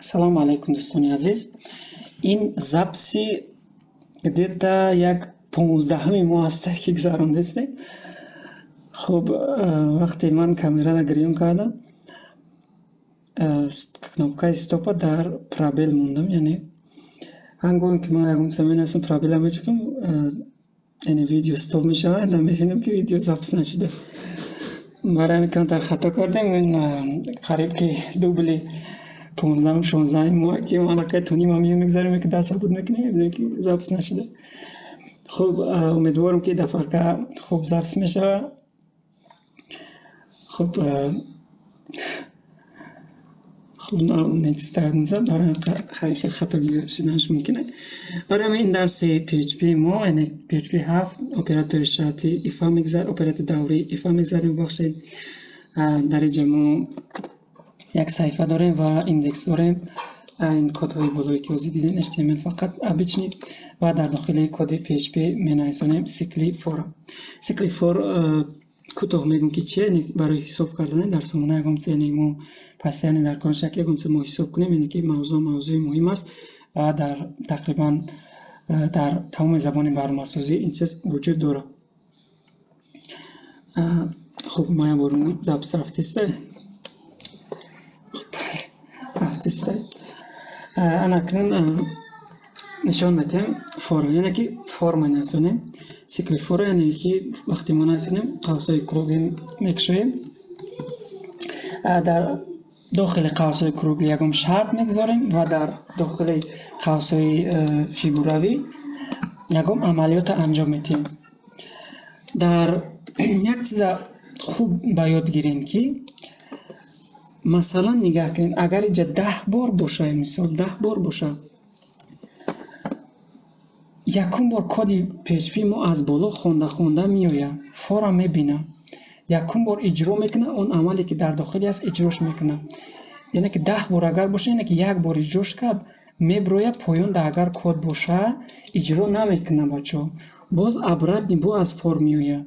салом алайкум дӯстони азиз. Ин записи где-то як 15-ҳами моҳ аста ки гузарондастем. Хуб, вақте ман камераро гирён кардам, кнопкаи стопа дар пробел мондам, яъне ҳангоме ки ман ягон чиза менависам, пробелам мечакам, яъне видео стоп мешавад, мебинам ки видео запис нашуда. барои ҳамин камтар хато кардем. қариб ки дубли 15-16 моҳ ки малакаи туни ма мегзарем ки дарс буд мекунем, мебинем ки запис нашуда. хуб, умедворам ки дафарка хуб запис мешава. хуб барои хеле хатогӣ шуданаш мумкин аст. барои ҳамин дарси PHP мо, яъне PHP 7 оператори шарти ифа мегзарем, оператори даврии ифа мегзарем. бахшед дар инҷа мо як саҳифа дорем ва индекс дорем. ин кодҳои болое ки ҳозир дидем HTML фақат обични ва дар дохили коди PHP менависонем cicli for. cicli for кӯтоҳ мегӯм ки чие, барои ҳисоб кардани дар сомона ягон чиз, яъне мо постоянно дар кори шакли ягон чиз мо ҳисоб кунем, яъне ки мавзӯи муҳим аст ва дар тақрибан дар тамоми забони барномасозӣ ин чиз вуҷуд дорад. хуб, моя борум запис рафтистай. Анакнун нишон метем форма, яъне ки форма нависонем. cicli for яъне ки вақте мо нависонем қавсҳои круги мекушоем. дар дохили қавсҳои круги ягон шарт мегзорем ва дар дохили қавсҳои фигуравӣ ягон амалиёта анҷом медиҳем. дар як чиза хуб ба ёд гирем ки масалан нигаҳ кунед, агар инҷа 10 бор боша, мисол 10 бор боша, якум бор коди PHP мо аз боло хонда меояд, фора мебина, якум бор иҷро мекуна, он амале ки дар дохили аст иҷрош мекуна. яъне ки 10 бор агар боша, яъне ки як бор иҷрош кард, меброя поёнда агар код боша иҷро намекуна бачо, боз обратни бо аз фор меояд,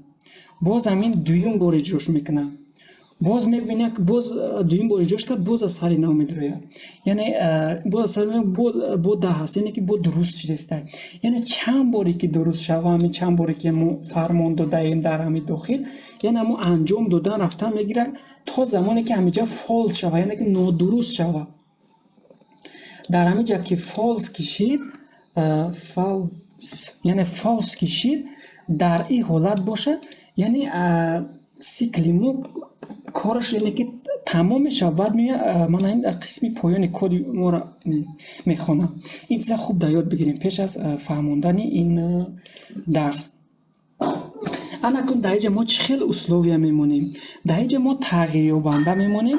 боз ҳамин дуюм бор иҷрош мекуна, боз мебинад, боз дуюм бор иҷрош кард, боз аз сари нав медояд, яъне боз аз сари нав бо 10 аст, яъне ки бо дуруст шудааст. яъне чанд боре ки дуруст шава, ҳамин чанд боре ки мо фармон додаем дар ҳамин дохил, яъне мо анҷом додан рафтан мегирад то замоне ки ҳаминҷа фолс шава, яъне ки нодуруст шава. дар ҳаминҷа ки фолс кишид, яъне фолс кишид, дар ин ҳолат бошад, яъне сикли мо кораш яъне ки тамом мешавад. баъд ман ин қисми поёни коди моро мехонам. ин чиза хуб дар ёд бигирем пеш аз фаҳмондани ин дарс. анакун дар инҷа мо чӣ хел условия мемонем? дар инҷа мо тағйирёбанда мемонем,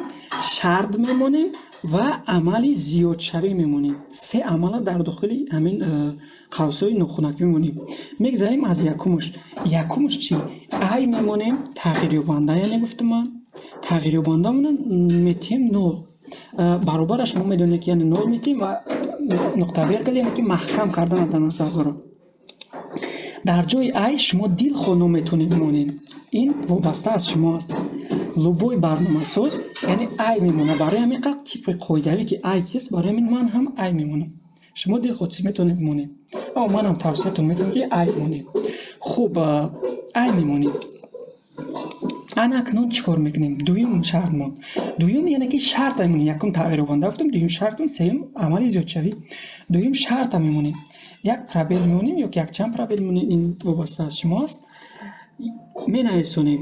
шарт мемонем ва амали зиёдшавӣ мемонем. се амала дар дохили ҳамин қавсҳои нохунак мемонем. мегзарем аз якумаш. якумаш чӣ? ай мемонем, тағйирёбанда, яъне гуфтам ман тағйирёбандамона метиҳем 0. баробараш мо медонем ки яъне 0 метиҳем ва нуқтавиргул, яъне ки маҳкам кардана дар назар дорад. дар ҷои ай шумо дилхоҳ метонед монед. ин вобаста аз шумо аст. лубои барномасоз яъне ай мемонад. барои ҳамин қад типи қоидавӣ ки ай ҳест, барои ҳамин ман ҳам ай мемонам. шумо дилхоҳ чӣ метонед монед, аммо манам тавсиятон метонам ки ай монед. хуб, ай мемонед. ана акнун чӣ кор мекунем? дуюм шартмон. дуюм яъне ки шарта мемонем. якум тағйирёбанда гуфтам, дуюм шартмон, сеюм амали зиёдшавӣ. дуюм шарта мемонем. як пробел мемонем ё якчанд пробел мемонем, ин вобаста аз шумо аст. менависонем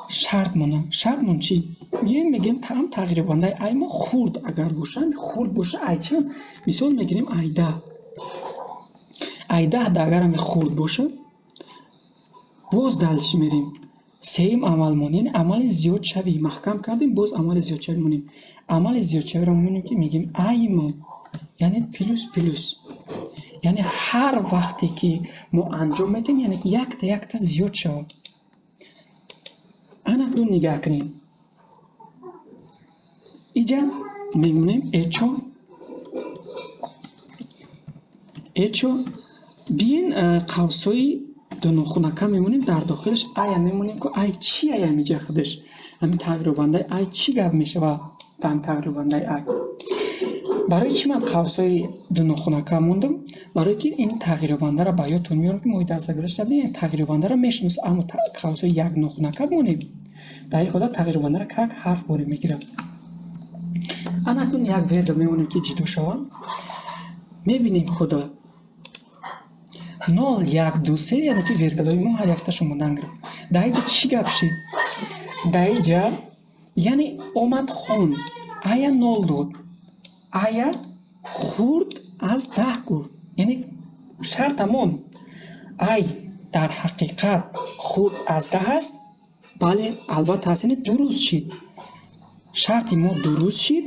шартмона. шартмон чӣ? мегӯем ҳам тағйирёбандаи ай мо хурд агар боша, хурд боша ай чанд? мисол мегирем ай 10. ай 10 агар ҳаме хурд боша, боз далчи мерем. сеюм амалмон, яъне амали зиёдшавӣ маҳкам кардем, боз амали зиёдшавӣ монем. амали зиёдшавиро мебинем ки мегӯем ай мо, яъне плюс. яъне ҳар вақте ки мо анҷом медиҳем, яъне ки якта зиёд шавад. анакнун нигаҳ кунем. инҷа мемонем эчо. биен қавсҳои дунохунака мемонем, дар дохилаш ая мемонем ки ай чӣ ая меҷа худаш. ҳамин тағйирёбандаи ай чӣ гап мешава? дар тағйирёбандаи ай برای چی من قوسای دو ناخنکه موندم؟ برای که این تغییرابنده را به یادتون میارم که ما درس گذشته این تغییرابنده را میشناسیم، اما قوسای یک ناخنکه مونیم. در این حالت تغییرابنده را یک حرف باری میگیرم. اکنون یک ویرگل میمونیم که جدا شود. میبینیم خدا 0 1 2 3 یعنی که ویرگل های ما هر یک تاشو موندن گرفت. در اینجا چی گپ شد؟ در اینجا یعنی اومد خون آیا 0 داد، آیا خورد از 10 گفت. یعنی شرطمون ای در حقیقت خورد از 10 است. بله البته هستین درست شد. شرطی ما درست شد.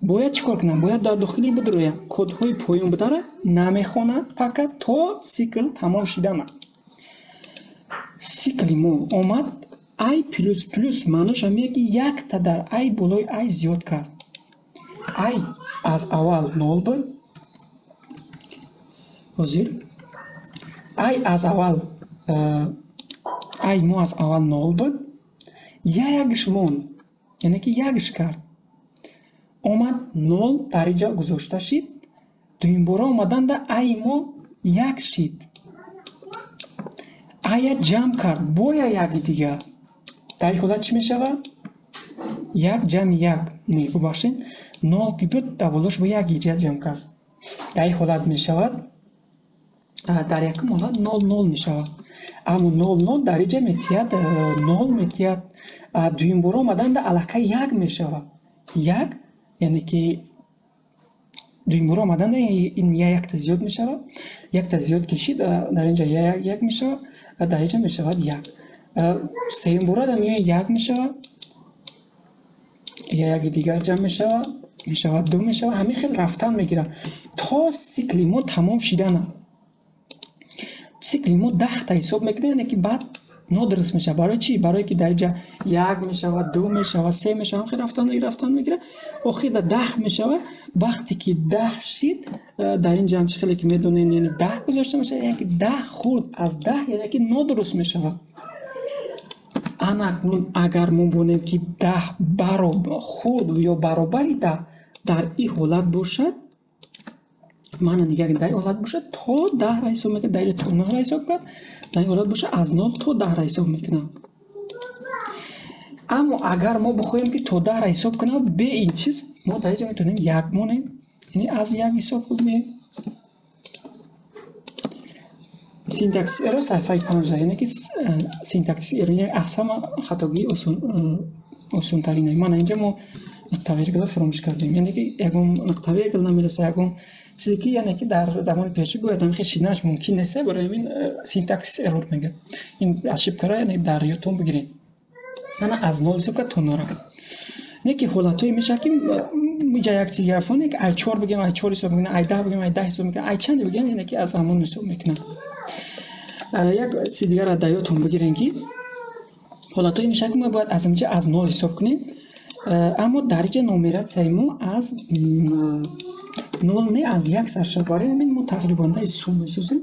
باید چیکار کنم؟ باید در داخلی بدرویم کدهای پایین بداره نمیخونه فقط تا سیکل تمام شدن. سیکلی ما اومد ای پلوس پلوس معنیش میگه که یک تا در ای بالای ای زیاد کرد. ای از اول 0 بود. حاضر ای از اول ای ما از اول 0 بود. یکش مون یعنی که یکش کرد. اومد 0 در اینجا گذاشته شد. دویم بار اومدن در ای ما یک شد. ای جمع کرد با یک دیگه. در این حالت چی می شود؟ یک جمع یک نه ببخشید 0 که بود دوالش با یک ایجاد جمع کرد. در این حالت می شود در یک حالت 0 0 می شود. اما 0 0 در اینجا میتید 0 میتید. دویم بار اومدن در علاقه یک می شود. یک یعنی که دویم بار اومدن این یک تا زیاد می شود. یک تا زیاد کشید در اینجا یک می شود. در اینجا می شود یک. سیم بار در میان یک می شود. یک دیگر جمع می شود 2 می شود. همین خیلی رفتن میگیره تا سیکلی ما تمام شدن. سیکلی ما 10 تا حساب میکنه یعنی که بعد نادرست میشه. برای چی؟ برای که در اینجا یک می شود 2 می شود 3 می شود خیلی رفتن میگیره. آخر در 10 می شود. وقتی که 10 شد در این جمع خیلی که میدونین یعنی 10 گذاشته میشه یعنی که 10 خورد از 10 یعنی که نادرست می شود. اکنون اگر ما بونیم که 10 برابر خورد یا برابری در این حالت باشد معنی دیگه در این حالت باشد تا 10 را حساب میکنه. در این تا 9 را حساب کرد. در این حالت باشه از 0 تا 10 را حساب میکنم. اما اگر ما بخوایم که تا 10 را حساب کنم به این چیز ما در اینجا میتونیم یک مونیم یعنی از یک حساب کنیم. سینتکس ارور صفحه 15 یعنی که سینتکس ارور یک اقسام خطاگی آسان ترینه. من اینجا ما نقطه ویرگل فراموش کردیم یعنی که یکم نقطه ویرگل نمیرسه یکم چیزی که یعنی که در زمان پیچی باید هم خیلی شیدنش ممکن نیست. برای همین سینتکس ارور میگه. این از شیب کاره یعنی در یوتون بگیرید. انا از 0 حساب کرد تا 9 را یکی حالتایی میشه که میجا یک چیزی افونه که ای 4 بگیم ای 4 حساب میکنه ای 10 بگیم ای 10 حساب میکنه ای چند بگیم یعنی که از همون حساب میکنه. یک چیز دیگر را در یادتون بگیرین که حالتایی میشه که ما باید از اینجا از 0 حساب کنیم. اما درجه نمرات ما از 0 نه از 1 سرشه. برای همین ما تقریبا سوم میسازیم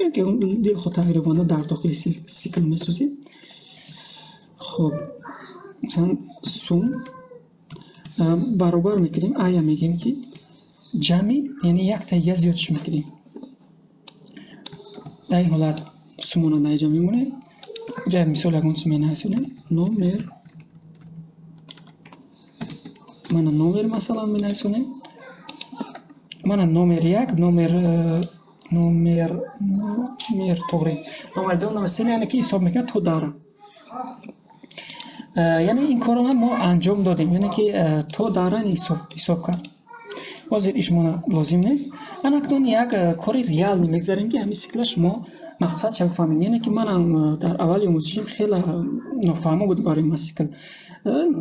یعنی که اون دل خود تقریبا در داخل سیکل میسازیم. خب مثلا سوم برابر میکنیم آیا میگیم که جمعی یعنی یک تا یک زیادش میکنیم. در این حالت سومون در اینجا میمونه. جای مثال اگه اون سومه نحسونیم نمر من نمر مثلا می نحسونیم. من نمر یک نمر توری نمر دو نمر سه یعنی که حساب میکنه تو داره. یعنی این کار ما انجام دادیم یعنی که تو دارن حساب کرد. بازید ایش ما لازم نیست. اکنون یک کاری ریال نمیگذاریم که همین سیکلش ما مقصد شب فهمید. یعنی که من در اول آموزشیم خیلی نفهمه بود برای این سیکل.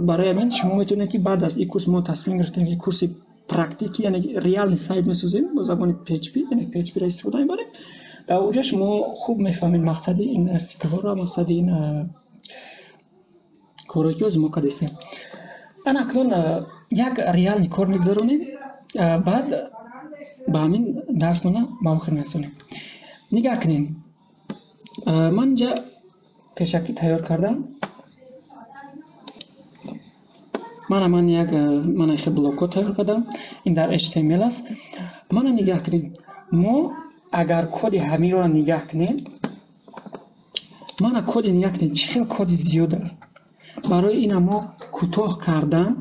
برای من شما میتونید که بعد از این کورس ما تصمیم گرفتیم که کورس پرکتیکی یعنی ریال سایت میسازیم با زبان PHP یعنی PHP را استفاده میبریم. در اونجا شما خوب میفهمید مقصد این سیکل را مقصد این کاری که از ما کردیم. اکنون یک ریال کار میگذارونیم بعد با همین درس مونه با آخر میسونیم. نگاه کنین من اینجا پیشکی تیار کردم. من یک من خیلی بلاک تایید کردم. این در HTML است. من نگاه کنیم. ما اگر کد همین رو نگاه کنیم، من کد نگاه کنیم چه کد زیاد است. برای این ما کوتاه کردن،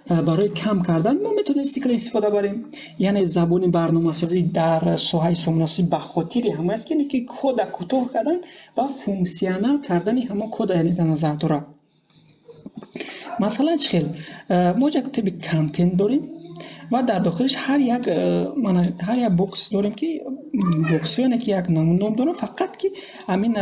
برای کم کردن ما میتونیم سیکل استفاده بریم. یعنی زبان برنامه‌سازی در ساحه سومناسی به خاطر هم است که کد کوتاه کردن و فونکسیونال کردن همه کد در نظر داره. مثلا چخیل ما یک تیپ کانتنت داریم و در داخلش هر یک بوکس داریم که بوکس یعنی که یک نام داره، فقط که همین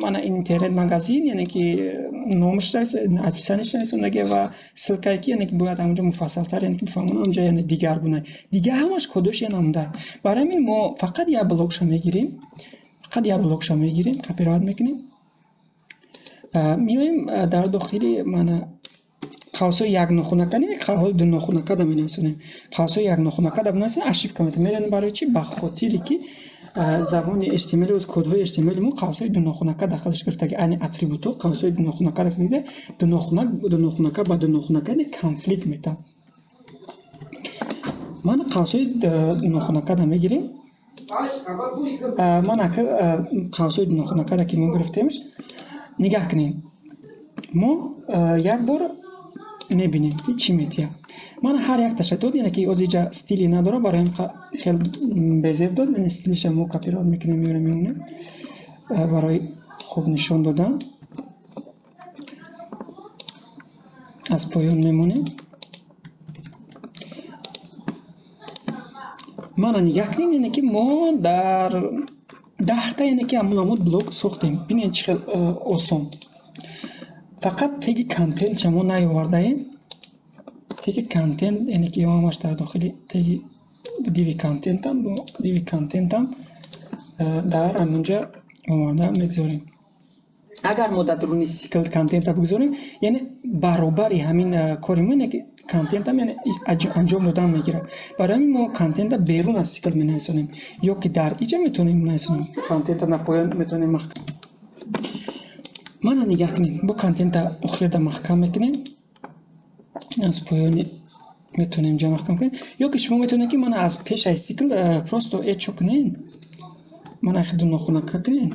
من اینترنت مگزین یعنی که نامش داره، ادرسش داره و سلکایی که یعنی که باید اونجا مفصل تر یعنی که بفهمون اونجا یعنی دیگر گونه دیگه همش کدش یعنی نمونده. برای همین ما فقط یک بلاکش میگیریم، کپی رایت میکنیم، میایم در داخل من قوس یک نخونکه نه قوس دو نخونکه دم نمی‌سونیم. قوس یک نخونکه دم نمی‌سونیم اشیف کمیت میرن. برای چی؟ به خاطری که زبان HTML از کدهای HTML مو قوس دو نخونکه داخلش گرفته که این اتریبوت قوس دو نخونکه داخل دو نخونکه با دو نخونکه نه کانفلیکت میته. من قوس دو نخونکه دم میگیریم. من قوس دو نخونکه دا که ما گرفتیمش نگاه کنیم. ما یک بار میبینیم که چی میتیه. من هر یک تشدد یعنی که از اینجا استیلی نداره، برای این خیلی بزرگ داد. من استیلش مو کپی رایت میکنیم میونه برای خوب نشون دادن از پایان میمونه. من نگاه کنیم یعنی که ما در 10 تا یعنی که همون بلاک ساختیم. ببینید چقدر آسان. فقط تگ کانتنت چمو نیاورده ایم. تگ کانتنت یعنی که همش در داخل تگ دیوی کانتنت هم در همونجا آورده میگذاریم. اگر ما در درون سیکل کانتنت بگذاریم یعنی برابر همین کاری ما که کانتنت هم یعنی انجام دادن میگیره. برای همین ما کانتنت بیرون از سیکل مینویسیم یا که در اینجا میتونیم مینویسیم. کانتنت نپایان میتونیم من نگاه کنیم با کانتنت آخر دا محکم میکنیم، از پایان میتونیم جا محکم کنیم. یا که شما میتونید که من از پیش از سیکل پروستو اچو کنین، من اخی دو نخونکه کنین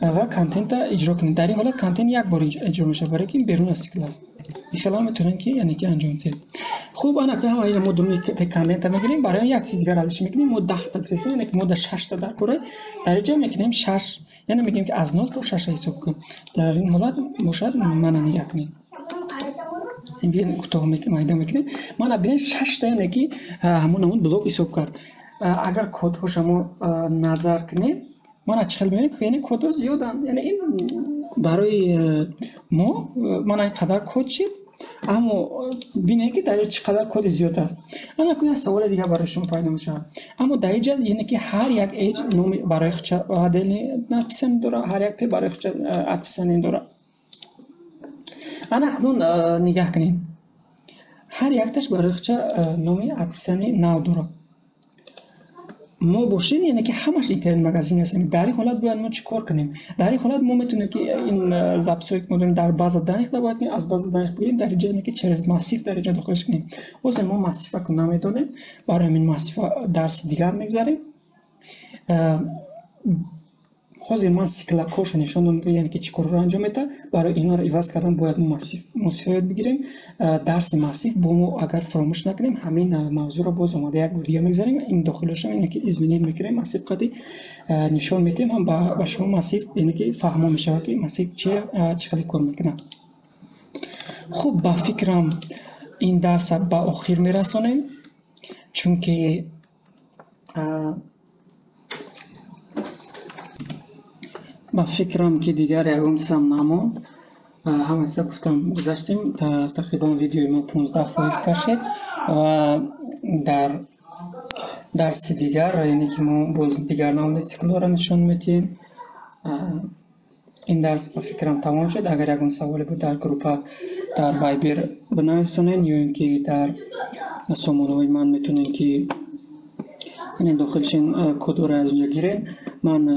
و کانتنت اجرا کنین. در این حالت کانتنت یک بار اجرا میشه برای که بیرون از سیکل است. اینجا میتونین که یعنی که انجام بدید. خوب انا که همین مدل کانتنت میگیریم برای یک چیز دیگر ازش میکنیم. ما 10 تا فرستیم یعنی که ما 6 تا در کره در اینجا میکنیم 6 یعنی میگیم که از 0 تا 6 حساب کن. در این حالت باشد من نگاه کنیم. این بیان کوتاه میکنیم. من ببین 6 تا یعنی که همون بلاک حساب کرد. اگر کد ها شما نظر کنید من چخل میبینم که یعنی کد زیادن. یعنی این برای ما من اینقدر کد شد اما ببینید که در چقدر کد زیاد است. اما که سوال دیگه برای شما پیدا میشه. اما در اینجا یعنی که هر یک ایج نام برای خودش عادل نپسند داره، هر یک پی برای خودش ادپسند داره. انا اکنون نگاه کنین هر یک تاش برای خودش نامی ادپسند نو داره. ما باشیم یعنی که همش اینترنت مگزین هستیم. در این حالت باید ما چیکار کنیم؟ در این حالت ما میتونیم که این زبسوی که ما داریم در باز دانش باید کنیم، از باز دانش بگیریم در اینجا یعنی که چرز ماسیف در اینجا داخلش کنیم. واسه ما ماسیف که نمیدونیم برای همین ماسیف درس دیگر میگذاریم. حاضر من سیکل کارش نشون دادم که یعنی که چیکار رو انجام میده. برای اینا رو عوض کردن باید ما ماسیف یاد بگیریم. درس ماسیف با ما اگر فراموش نکنیم همین موضوع رو باز اومده یک ویدیو میگذاریم. این داخلش هم یعنی که ازمینین میکنیم ماسیف قطعی نشون میدیم. هم با شما ماسیف یعنی که فهمو میشه که ماسیف چقدر کار میکنه. خوب با فکرم این درس به آخر میرسونیم چون که با فکرم که دیگر یکم سم نموند. همه سه گفتم گذاشتیم تقریبا ویدیوی ما 15% کشید و در درس دیگر یعنی که ما باز دیگر نام سیکل را نشون میدیم. این درس با فکرم تمام شد. اگر یکم سوالی بود در گروپ در وایبر بنویسونین یا اینکه در سامانه های من میتونین که این داخلشین کد را از اونجا گیرین. من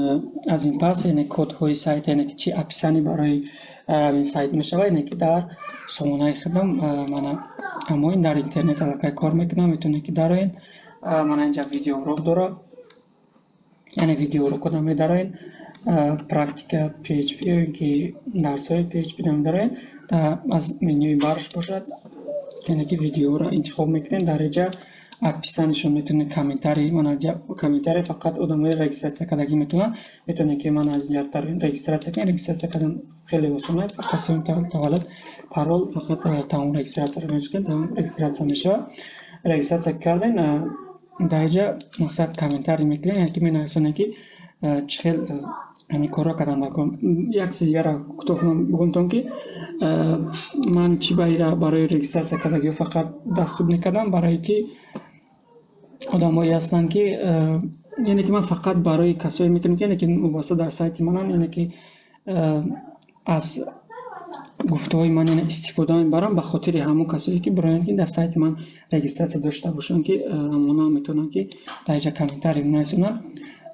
از این پس این کد های سایت یعنی که چی اپیسانی برای این سایت میشود اینه که در سامانه خودم من اما این در اینترنت علاقه کار میکنم میتونه که در این من اینجا ویدیو رو دارم یعنی ویدیو رو کدام میدارین پرکتیک PHP یا اینکه درس های PHP دارم دارین از منوی بارش باشد یعنی که ویدیو رو انتخاب میکنین در اینجا ادپیسانشون میتونه کامنتاری من کامنتاری فقط آدمای رجیستر کردگی میتونه که من از اینجا در رجیستر کردن خیلی آسونه فقط سیم تولد پارول فقط تمام رجیستر میشه تمام رجیستر میشه رجیستر کردن در اینجا مقصد کامنتاری میکنین یعنی که می‌نویسونه که چخیل همین کارا کردن نکن یک سری را کتاب بگم که من چی برای رجیستر کردگی فقط دستور نکردم برای که آدمایی هستن که یعنی که من فقط برای کسایی میکنم که یعنی که واسه در سایت منن یعنی که از گفته های من استفاده میبرم به خاطر همون کسایی که برای اینکه در سایت من رجیستر داشته باشن که اونا میتونن که در اینجا کامنتاری بنویسن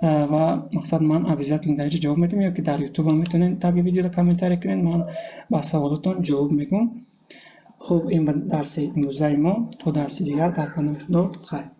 و مقصد من ابزار در اینجا جواب میدم یا که در یوتیوب هم میتونن تگ ویدیو رو کامنتاری کنین من با سوالاتون جواب میگم. خب این درس امروزه ما تا درس دیگر در پناه خدا خیر.